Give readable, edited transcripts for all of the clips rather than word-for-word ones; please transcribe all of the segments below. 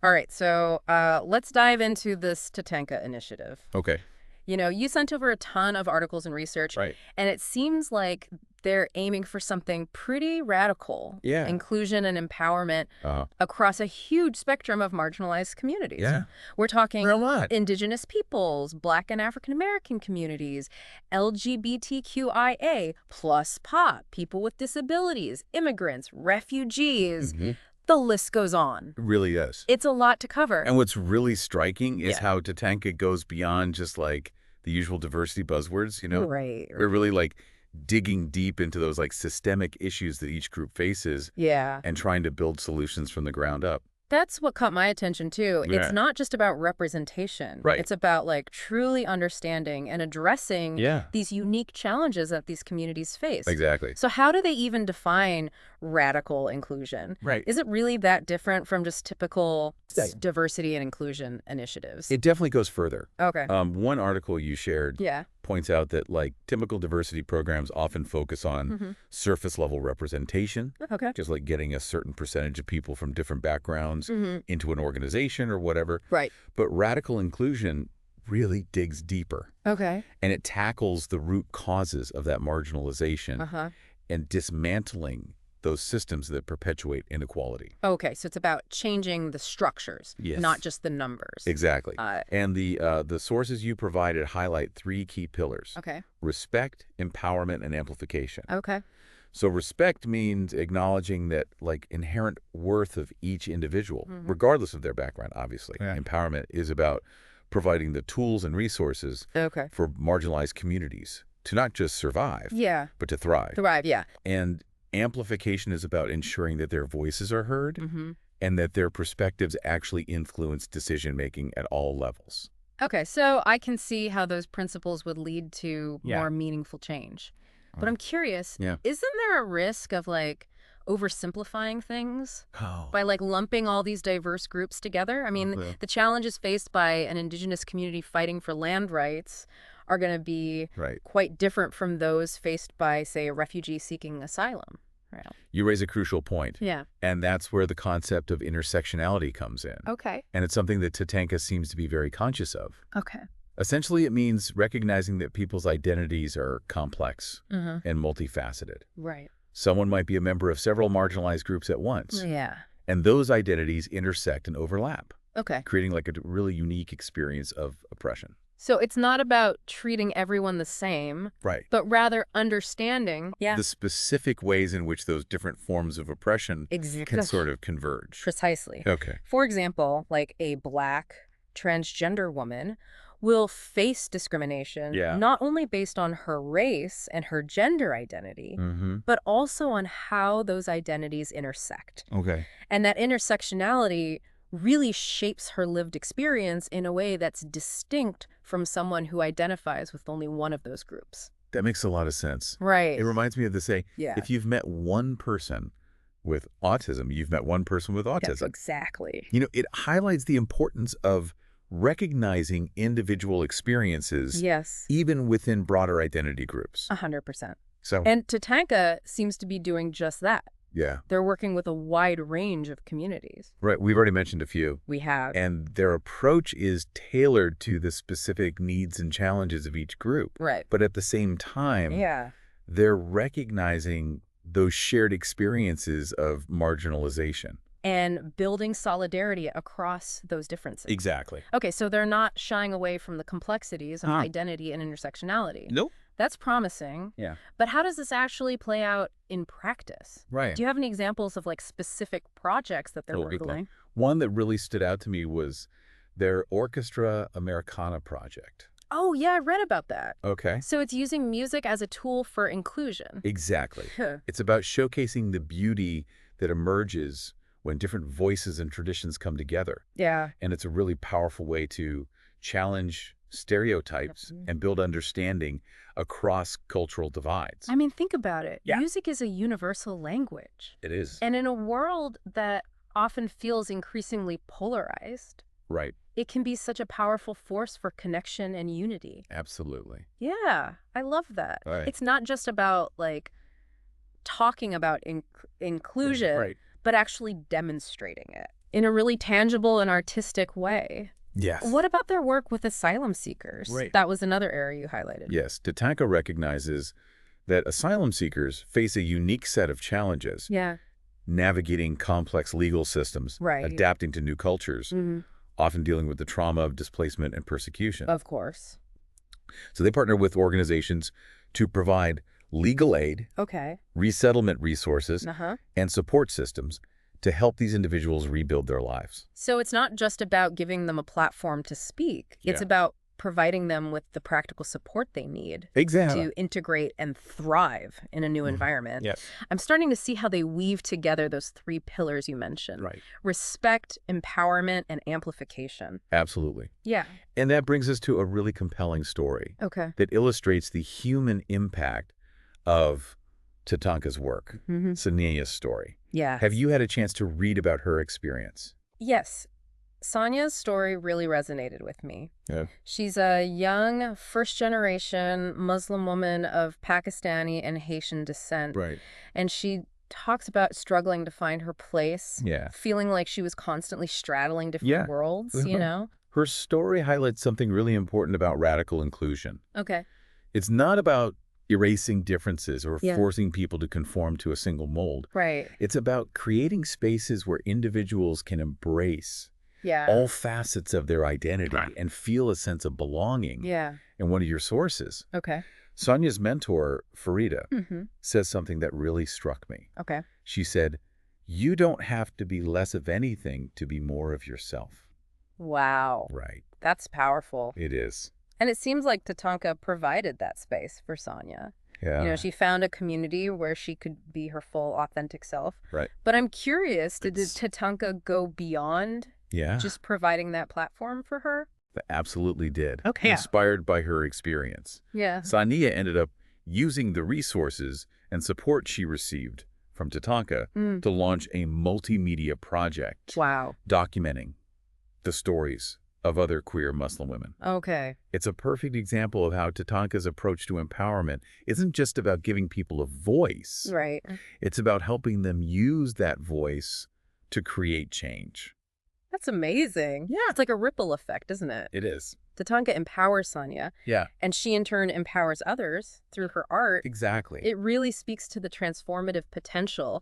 All right, so let's dive into this TATANKA initiative. Okay. You know, you sent over a ton of articles and research, Right. and it seems like they're aiming for something pretty radical. Yeah. Inclusion and empowerment Uh-huh. across a huge spectrum of marginalized communities. Yeah. We're talking A lot. Indigenous peoples, Black and African American communities, LGBTQIA, plus POP, people with disabilities, immigrants, refugees. Mm-hmm. The list goes on. It really is. It's a lot to cover. And what's really striking is Yeah. how TATANKA goes beyond just like the usual diversity buzzwords, you know? Right. We're really like digging deep into those like systemic issues that each group faces Yeah. and trying to build solutions from the ground up. That's what caught my attention, too. Yeah. It's not just about representation. Right. It's about, like, truly understanding and addressing Yeah. these unique challenges that these communities face. Exactly. So how do they even define radical inclusion? Right. Is it really that different from just typical Yeah. diversity and inclusion initiatives? It definitely goes further. Okay. One article you shared Yeah. points out that like typical diversity programs often focus on surface level representation, Okay. just like getting a certain percentage of people from different backgrounds into an organization or whatever. Right. But radical inclusion really digs deeper, Okay. and it tackles the root causes of that marginalization Uh-huh. and dismantling those systems that perpetuate inequality. Okay, so it's about changing the structures, Yes. not just the numbers. Exactly. Uh, And the sources you provided highlight three key pillars: Okay. respect, empowerment, and amplification. Okay. So respect means acknowledging that like inherent worth of each individual, regardless of their background, obviously. Yeah. Empowerment is about providing the tools and resources Okay. for marginalized communities to not just survive, Yeah. but to thrive. Thrive, yeah. And amplification is about ensuring that their voices are heard Mm-hmm. and that their perspectives actually influence decision-making at all levels. Okay, so I can see how those principles would lead to Yeah. more meaningful change. But I'm curious, Yeah. isn't there a risk of like oversimplifying things Oh. by like lumping all these diverse groups together? I mean, Okay. the challenges faced by an indigenous community fighting for land rights are going to be Right. quite different from those faced by, say, a refugee seeking asylum. Right. You raise a crucial point. Yeah. And that's where the concept of intersectionality comes in. Okay. And it's something that TATANKA seems to be very conscious of. Okay. Essentially, it means recognizing that people's identities are complex Mm-hmm. and multifaceted. Right. Someone might be a member of several marginalized groups at once, Yeah. and those identities intersect and overlap, Okay. creating like a really unique experience of oppression. So it's not about treating everyone the same, Right. but rather understanding The specific ways in which those different forms of oppression can sort of converge. Precisely. Okay. For example, like a Black transgender woman will face discrimination Yeah. not only based on her race and her gender identity, Mm-hmm. but also on how those identities intersect. Okay. And that intersectionality really shapes her lived experience in a way that's distinct from someone who identifies with only one of those groups. That makes a lot of sense. Right. It reminds me of the saying, Yeah. if you've met one person with autism, you've met one person with autism. Exactly. You know, it highlights the importance of recognizing individual experiences, Yes. even within broader identity groups. 100%. So, And TATANKA seems to be doing just that. yeah, They're working with a wide range of communities. right. We've already mentioned a few. We have. And their approach is tailored to the specific needs and challenges of each group. Right. But at the same time, Yeah. they're recognizing those shared experiences of marginalization. And building solidarity across those differences. Exactly. Okay, so they're not shying away from the complexities of Huh. identity and intersectionality. Nope. That's promising. Yeah. But how does this actually play out in practice? Right. Do you have any examples of like specific projects that they're Totally. doing? One that really stood out to me was their Orchestra Americana project. Oh, yeah, I read about that. Okay. So it's using music as a tool for inclusion. Exactly. Huh. It's about showcasing the beauty that emerges when different voices and traditions come together. Yeah. And it's a really powerful way to challenge stereotypes and build understanding across cultural divides. I mean, think about it. Yeah. Music is a universal language. It is. And in a world that often feels increasingly polarized, Right. it can be such a powerful force for connection and unity. Absolutely. Yeah, I love that. Right. It's not just about like talking about inclusion, Right. but actually demonstrating it. in a really tangible and artistic way. Yes. What about their work with asylum seekers? Right. That was another area you highlighted. Yes, TATANKA recognizes that asylum seekers face a unique set of challenges. Yeah. Navigating complex legal systems, Right. adapting to new cultures, often dealing with the trauma of displacement and persecution. Of course. So they partner with organizations to provide legal aid, Okay. resettlement resources, and support systems to help these individuals rebuild their lives. So it's not just about giving them a platform to speak. It's about providing them with the practical support they need to integrate and thrive in a new environment. Yes. I'm starting to see how they weave together those three pillars you mentioned. Right. Respect, empowerment, and amplification. Absolutely. Yeah. And that brings us to a really compelling story that illustrates the human impact of TATANKA's work, Sania's story. Yeah. Have you had a chance to read about her experience? Yes. Sania's story really resonated with me. Yeah. She's a young, first-generation Muslim woman of Pakistani and Haitian descent. Right. And she talks about struggling to find her place, feeling like she was constantly straddling different worlds, you know? Her story highlights something really important about radical inclusion. Okay. It's not about erasing differences or forcing people to conform to a single mold. Right. It's about creating spaces where individuals can embrace all facets of their identity and feel a sense of belonging. And one of your sources, Sonia's mentor, Farida, says something that really struck me. She said, "You don't have to be less of anything to be more of yourself." Wow. Right. That's powerful. It is. And it seems like TATANKA provided that space for Sonia. Yeah. You know, she found a community where she could be her full, authentic self. Right. But I'm curious, did TATANKA go beyond just providing that platform for her? Absolutely did. Okay. Inspired by her experience. Yeah. Sania ended up using the resources and support she received from TATANKA to launch a multimedia project. Wow. Documenting the stories of other queer Muslim women. Okay. It's a perfect example of how TATANKA's approach to empowerment isn't just about giving people a voice. Right. It's about helping them use that voice to create change. That's amazing. Yeah. It's like a ripple effect, isn't it? It is. TATANKA empowers Sonia. Yeah. And she in turn empowers others through her art. Exactly. It really speaks to the transformative potential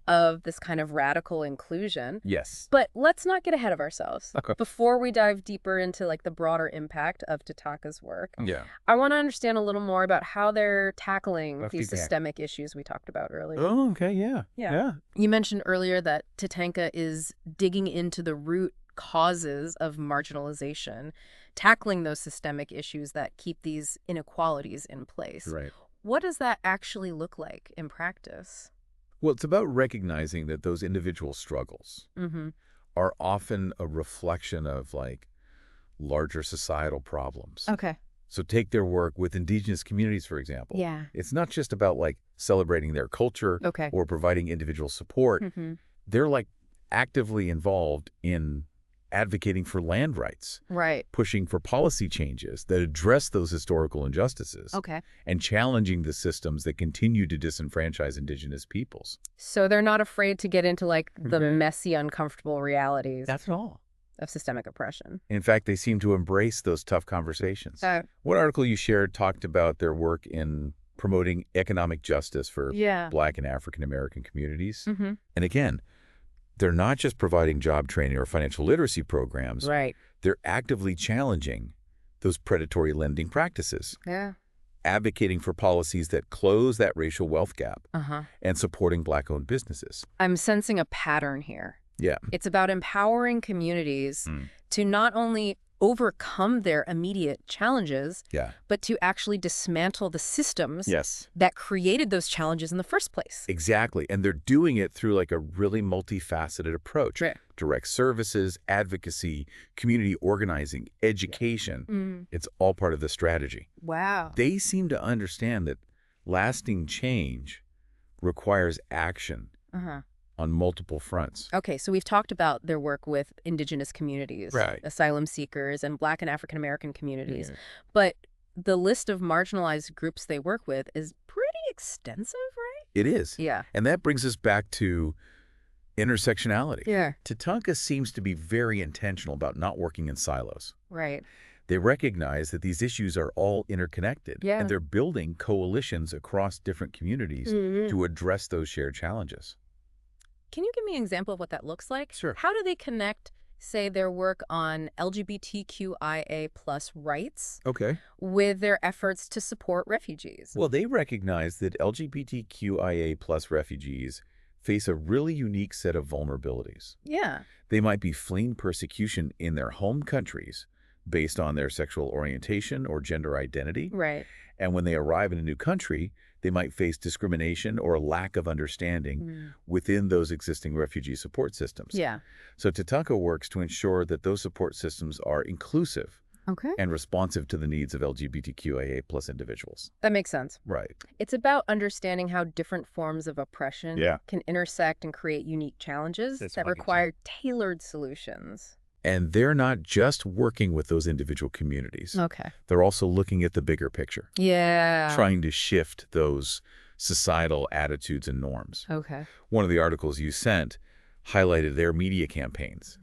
of this kind of radical inclusion. Yes. But let's not get ahead of ourselves. Okay. Before we dive deeper into like the broader impact of TATANKA's work, I want to understand a little more about how they're tackling these systemic issues we talked about earlier. Oh, okay. Yeah. You mentioned earlier that TATANKA is digging into the root causes of marginalization, tackling those systemic issues that keep these inequalities in place. Right. What does that actually look like in practice? Well, it's about recognizing that those individual struggles are often a reflection of like larger societal problems. Okay. So take their work with indigenous communities, for example. Yeah. It's not just about like celebrating their culture or providing individual support. They're like actively involved in advocating for land rights, pushing for policy changes that address those historical injustices, and challenging the systems that continue to disenfranchise indigenous peoples. So they're not afraid to get into like the messy, uncomfortable realities That's all. of systemic oppression. In fact, they seem to embrace those tough conversations. One article you shared talked about their work in promoting economic justice for Black and African American communities. And again, they're not just providing job training or financial literacy programs. They're actively challenging those predatory lending practices. Advocating for policies that close that racial wealth gap and supporting Black-owned businesses. I'm sensing a pattern here. Yeah. It's about empowering communities to not only overcome their immediate challenges, but to actually dismantle the systems that created those challenges in the first place. Exactly. And they're doing it through like a really multifaceted approach. Direct services, advocacy, community organizing, education. It's all part of the strategy. Wow. They seem to understand that lasting change requires action on multiple fronts. Okay, so we've talked about their work with indigenous communities, asylum seekers, and Black and African American communities. But the list of marginalized groups they work with is pretty extensive, right? It is. Yeah. And that brings us back to Intersectionality. Yeah. TATANKA seems to be very intentional about not working in silos. Right. They recognize that these issues are all interconnected, Yeah. and they're building coalitions across different communities to address those shared challenges. Can you give me an example of what that looks like? Sure. How do they connect, say, their work on LGBTQIA+ rights with their efforts to support refugees? Well, they recognize that LGBTQIA+ refugees face a really unique set of vulnerabilities. Yeah. They might be fleeing persecution in their home countries based on their sexual orientation or gender identity. Right. And when they arrive in a new country, they might face discrimination or a lack of understanding within those existing refugee support systems. Yeah. So TATANKA works to ensure that those support systems are inclusive and responsive to the needs of LGBTQIA+ individuals. That makes sense. Right. It's about understanding how different forms of oppression can intersect and create unique challenges that require tailored solutions. And they're not just working with those individual communities. They're also looking at the bigger picture. Yeah. Trying to shift those societal attitudes and norms. One of the articles you sent highlighted their media campaigns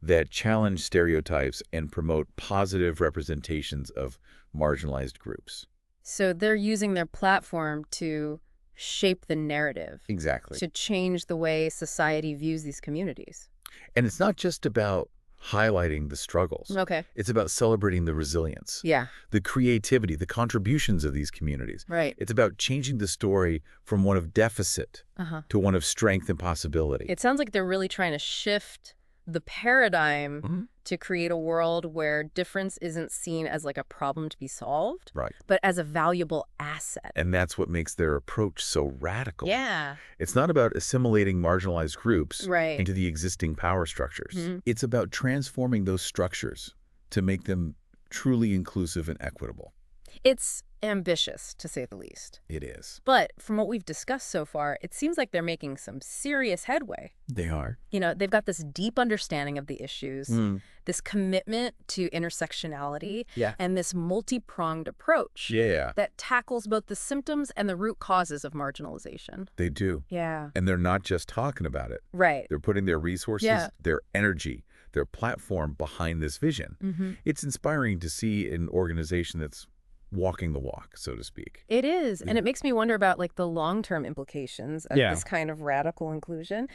that challenge stereotypes and promote positive representations of marginalized groups. So they're using their platform to shape the narrative. Exactly. To change the way society views these communities. And it's not just about highlighting the struggles. It's about celebrating the resilience, the creativity, the contributions of these communities. It's about changing the story from one of deficit to one of strength and possibility. It sounds like they're really trying to shift the paradigm to create a world where difference isn't seen as like a problem to be solved, but as a valuable asset. And that's what makes their approach so radical. Yeah. It's not about assimilating marginalized groups into the existing power structures. It's about transforming those structures to make them truly inclusive and equitable. It's ambitious, to say the least. It is. But from what we've discussed so far, it seems like they're making some serious headway. They are. You know, they've got this deep understanding of the issues, this commitment to intersectionality, and this multi-pronged approach that tackles both the symptoms and the root causes of marginalization. They do. Yeah. And they're not just talking about it. They're putting their resources, their energy, their platform behind this vision. It's inspiring to see an organization that's walking the walk, so to speak. It is. And it makes me wonder about like the long-term implications of this kind of radical inclusion.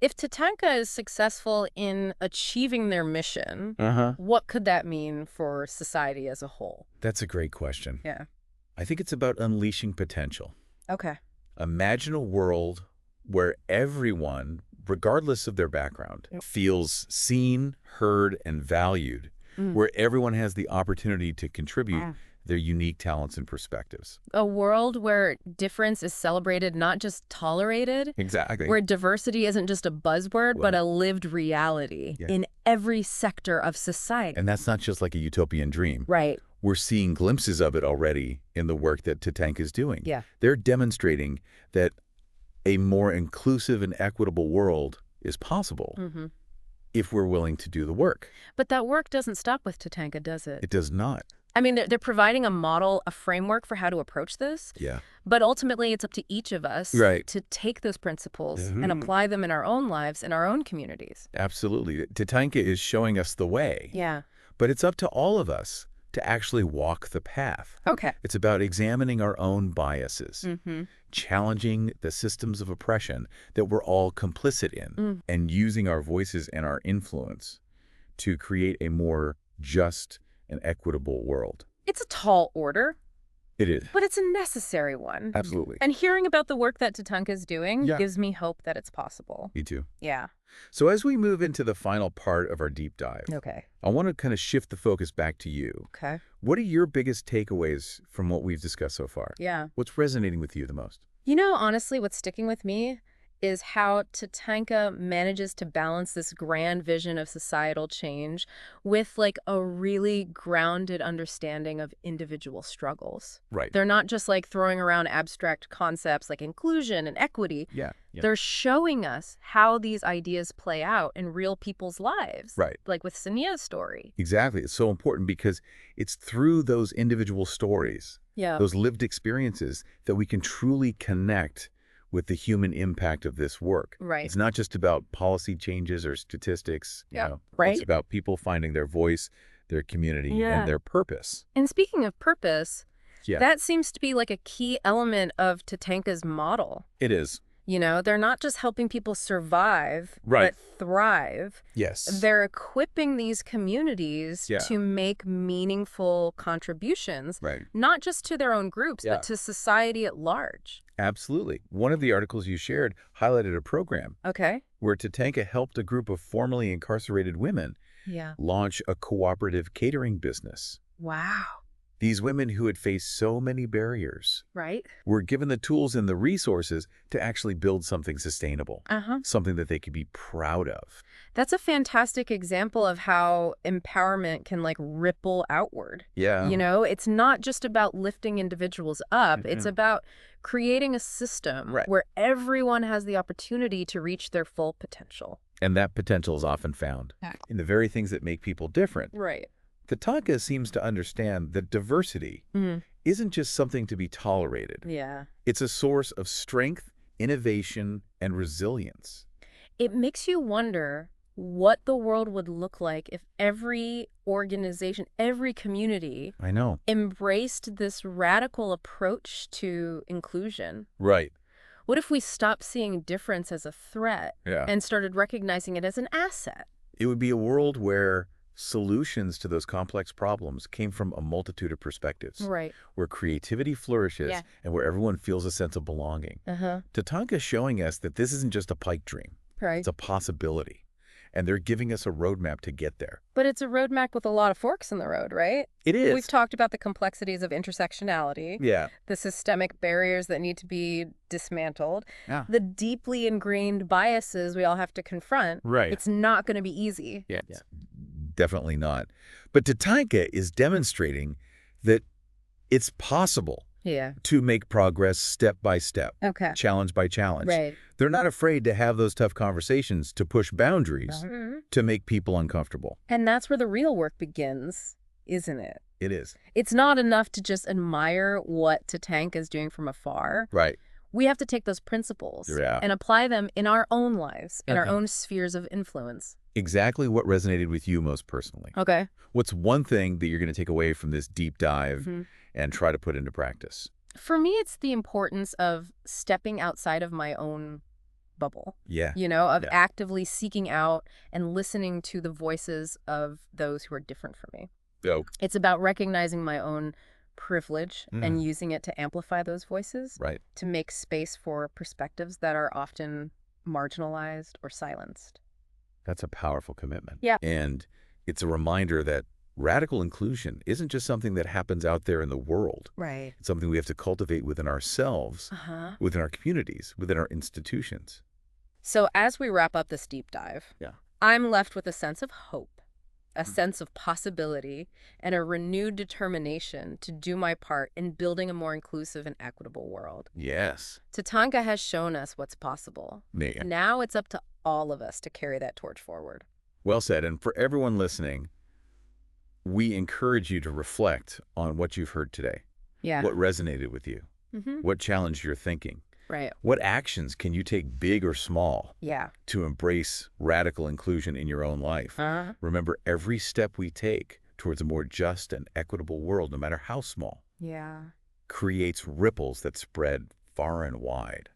If TATANKA is successful in achieving their mission, what could that mean for society as a whole? That's a great question. I think it's about unleashing potential. Imagine a world where everyone, regardless of their background, feels seen, heard, and valued, where everyone has the opportunity to contribute their unique talents and perspectives. A world where difference is celebrated, not just tolerated. Where diversity isn't just a buzzword, but a lived reality in every sector of society. And that's not just like a utopian dream. We're seeing glimpses of it already in the work that TATANKA is doing. They're demonstrating that a more inclusive and equitable world is possible if we're willing to do the work. But that work doesn't stop with TATANKA, does it? It does not. I mean, they're providing a model, a framework for how to approach this. But ultimately, it's up to each of us to take those principles and apply them in our own lives, in our own communities. Absolutely. TATANKA is showing us the way. But it's up to all of us to actually walk the path. It's about examining our own biases, challenging the systems of oppression that we're all complicit in, and using our voices and our influence to create a more just and equitable world. It's a tall order. It is. But it's a necessary one. Absolutely. And hearing about the work that TATANKA is doing gives me hope that it's possible. Me too. Yeah. So as we move into the final part of our deep dive, I want to kind of shift the focus back to you. What are your biggest takeaways from what we've discussed so far? What's resonating with you the most? You know, honestly, what's sticking with me is how TATANKA manages to balance this grand vision of societal change with like a really grounded understanding of individual struggles. They're not just like throwing around abstract concepts like inclusion and equity. They're showing us how these ideas play out in real people's lives. Like with Sania's story. Exactly. It's so important because it's through those individual stories, those lived experiences, that we can truly connect with the human impact of this work. Right. It's not just about policy changes or statistics. You know, right. It's about people finding their voice, their community, and their purpose. And speaking of purpose, that seems to be like a key element of TATANKA's model. It is. You know, they're not just helping people survive, but thrive. Yes. They're equipping these communities to make meaningful contributions, not just to their own groups, but to society at large. Absolutely. One of the articles you shared highlighted a program where TATANKA helped a group of formerly incarcerated women launch a cooperative catering business. Wow. These women who had faced so many barriers were given the tools and the resources to actually build something sustainable, something that they could be proud of. That's a fantastic example of how empowerment can like ripple outward. Yeah. You know, it's not just about lifting individuals up. It's about creating a system where everyone has the opportunity to reach their full potential. And that potential is often found in the very things that make people different. Right. TATANKA seems to understand that diversity isn't just something to be tolerated. Yeah. It's a source of strength, innovation, and resilience. It makes you wonder what the world would look like if every organization, every community embraced this radical approach to inclusion. Right. What if we stopped seeing difference as a threat and started recognizing it as an asset? It would be a world where solutions to those complex problems came from a multitude of perspectives, where creativity flourishes and where everyone feels a sense of belonging. TATANKA is showing us that this isn't just a pipe dream. It's a possibility. And they're giving us a roadmap to get there. But it's a roadmap with a lot of forks in the road, right? It is. We've talked about the complexities of intersectionality, the systemic barriers that need to be dismantled, the deeply ingrained biases we all have to confront. It's not going to be easy. Definitely not. But TATANKA is demonstrating that it's possible to make progress step by step, challenge by challenge. They're not afraid to have those tough conversations, to push boundaries, to make people uncomfortable. And that's where the real work begins, isn't it? It is. It's not enough to just admire what TATANKA is doing from afar. We have to take those principles and apply them in our own lives, in our own spheres of influence. Exactly what resonated with you most personally. What's one thing that you're going to take away from this deep dive and try to put into practice? For me, it's the importance of stepping outside of my own bubble. You know, of actively seeking out and listening to the voices of those who are different from me. It's about recognizing my own privilege and using it to amplify those voices, to make space for perspectives that are often marginalized or silenced. That's a powerful commitment. And it's a reminder that radical inclusion isn't just something that happens out there in the world. It's something we have to cultivate within ourselves, within our communities, within our institutions. So as we wrap up this deep dive, I'm left with a sense of hope, a sense of possibility, and a renewed determination to do my part in building a more inclusive and equitable world. TATANKA has shown us what's possible. Now it's up to all of us to carry that torch forward. Well said. And for everyone listening, we encourage you to reflect on what you've heard today. What resonated with you? What challenged your thinking? What actions can you take, big or small, to embrace radical inclusion in your own life? Remember, every step we take towards a more just and equitable world, no matter how small, creates ripples that spread far and wide.